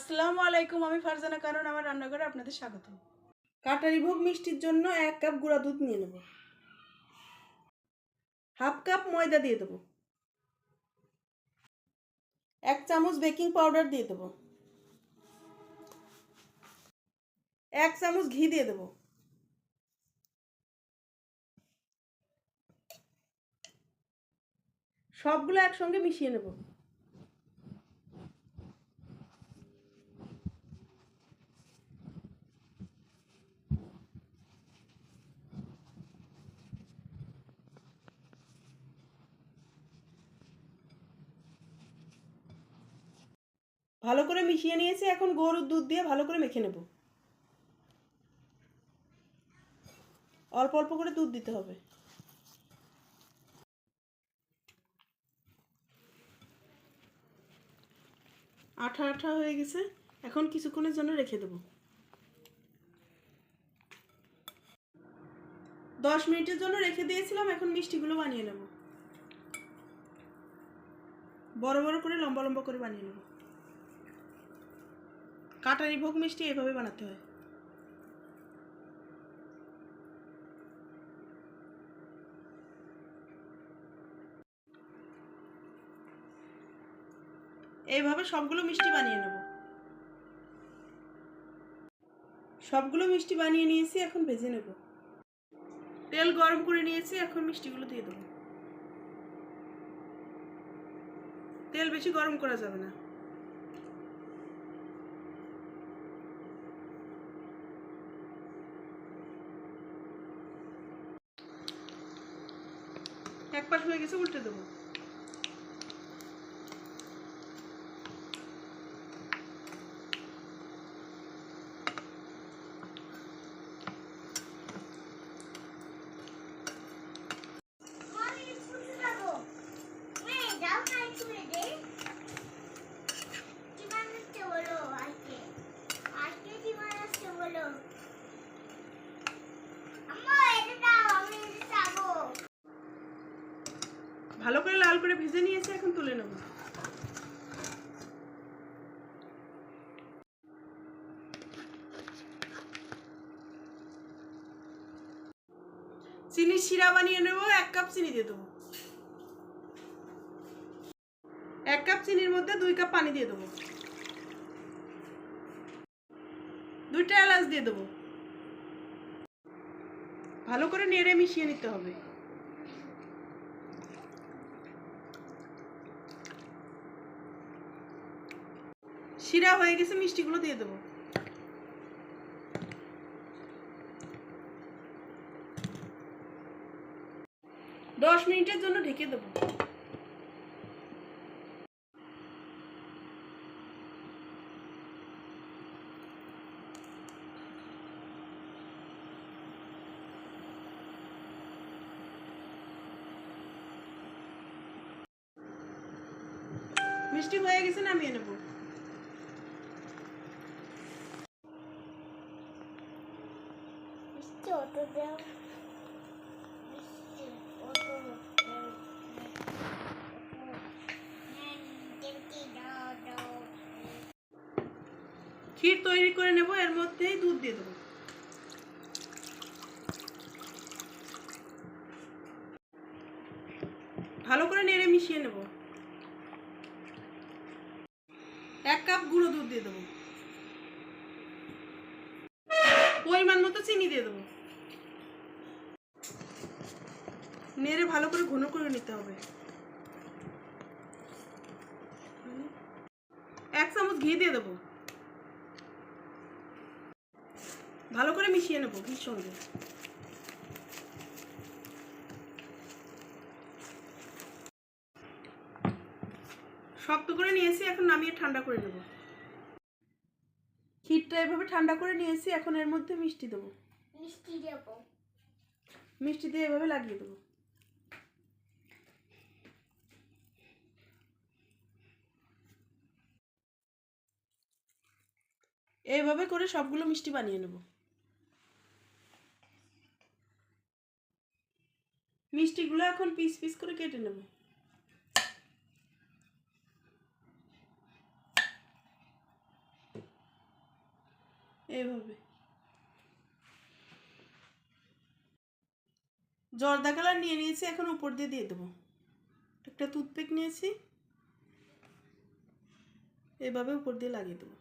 আসসালামু আলাইকুম। আমি ফারজানা কারণ আমার রান্নাঘরে আপনাদের স্বাগত। কাটারি ভোগ মিষ্টির জন্য 1 কাপ গুঁড়া দুধ নিয়ে নেব। হাফ কাপ ময়দা দিয়ে দেব। 1 চামচ বেকিং পাউডার দিয়ে দেব। 1 চামচ ঘি দিয়ে দেব। সবগুলো একসঙ্গে মিশিয়ে নেব। ভালো করে মিশিয়ে নিয়েছি, এখন গরুর দুধ দিয়ে ভালো করে মেখে নেব। অল্প অল্প করে দুধ দিতে হবে। আঠা আঠা হয়ে গেছে, এখন কিছুক্ষণের জন্য রেখে দেব। 10 মিনিটের জন্য রেখে দিয়েছিলাম, এখন মিষ্টিগুলো বানিয়ে নেব। বড় বড় করে লম্বা লম্বা করে বানিয়ে নেব। কাটারি ভোগ মিষ্টি এভাবে বানাতে হয়। এইভাবে সবগুলো মিষ্টি বানিয়ে নেব। সবগুলো মিষ্টি বানিয়ে নিয়েছি, এখন ভেজে নেব। তেল গরম করে নিয়েছি, এখন মিষ্টিগুলো দিয়ে দেবো। তেল বেশি গরম করা যাবে না। এক পাশ হয়ে গেছে, উল্টে দেবো। ভালো করে লাল করে ভেজে নিয়েছে, এখন তুলে নেব। চিনির শিরা বানিয়ে নেব। 1 কাপ চিনি দিয়ে দেবো। 1 কাপ চিনির মধ্যে 2 কাপ পানি দিয়ে দেবো। 2টা এলাচ দিয়ে দেবো। ভালো করে নেড়ে মিশিয়ে নিতে হবে। শিরা হয়ে গেছে, মিষ্টিগুলো দিয়ে দেবো। দশ মিনিটের জন্য ঢেকে দেবো। মিষ্টি হয়ে গেছে, নামিয়ে নেব। ক্ষীর তৈরি করে নেব, এর মধ্যেই দুধ দিয়ে দেবো। ভালো করে নেড়ে মিশিয়ে নেব। 1 কাপ গুঁড়ো দুধ দিয়ে দেবো। পরিমাণ মতো চিনি দিয়ে দেবো। নেড়ে ভালো করে ঘন করে নিতে হবে। 1 চামচ ঘি দিয়ে দেবো। ভালো করে মিশিয়ে নেব ঘির সঙ্গে। শক্ত করে নিয়েছি, এখন নামিয়ে ঠান্ডা করে নেব। ক্ষীরটা এভাবে ঠান্ডা করে নিয়েছি, এখন এর মধ্যে মিষ্টি দেবো। মিষ্টি দিয়ে এভাবে লাগিয়ে দেবো। এইভাবে করে সবগুলো মিষ্টি বানিয়ে নেব। মিষ্টিগুলো এখন পিস পিস করে কেটে নেব। এইভাবে জর্দা কালার নিয়ে নিয়েছি, এখন উপর দিয়ে দিয়ে দেবো। একটা টুথপিক নিয়েছি, এভাবে উপর দিয়ে লাগিয়ে দেবো।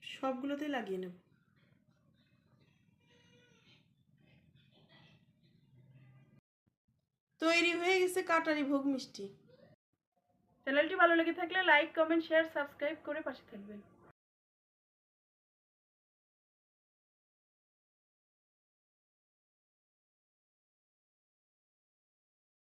সবগুলোতে লাগিয়ে নেব। তৈরি হয়ে গেছে কাটারি ভোগ মিষ্টি। চ্যানেলটি ভালো লেগে থাকলে লাইক, কমেন্ট, শেয়ার, সাবস্ক্রাইব করে পাশে থাকবেন।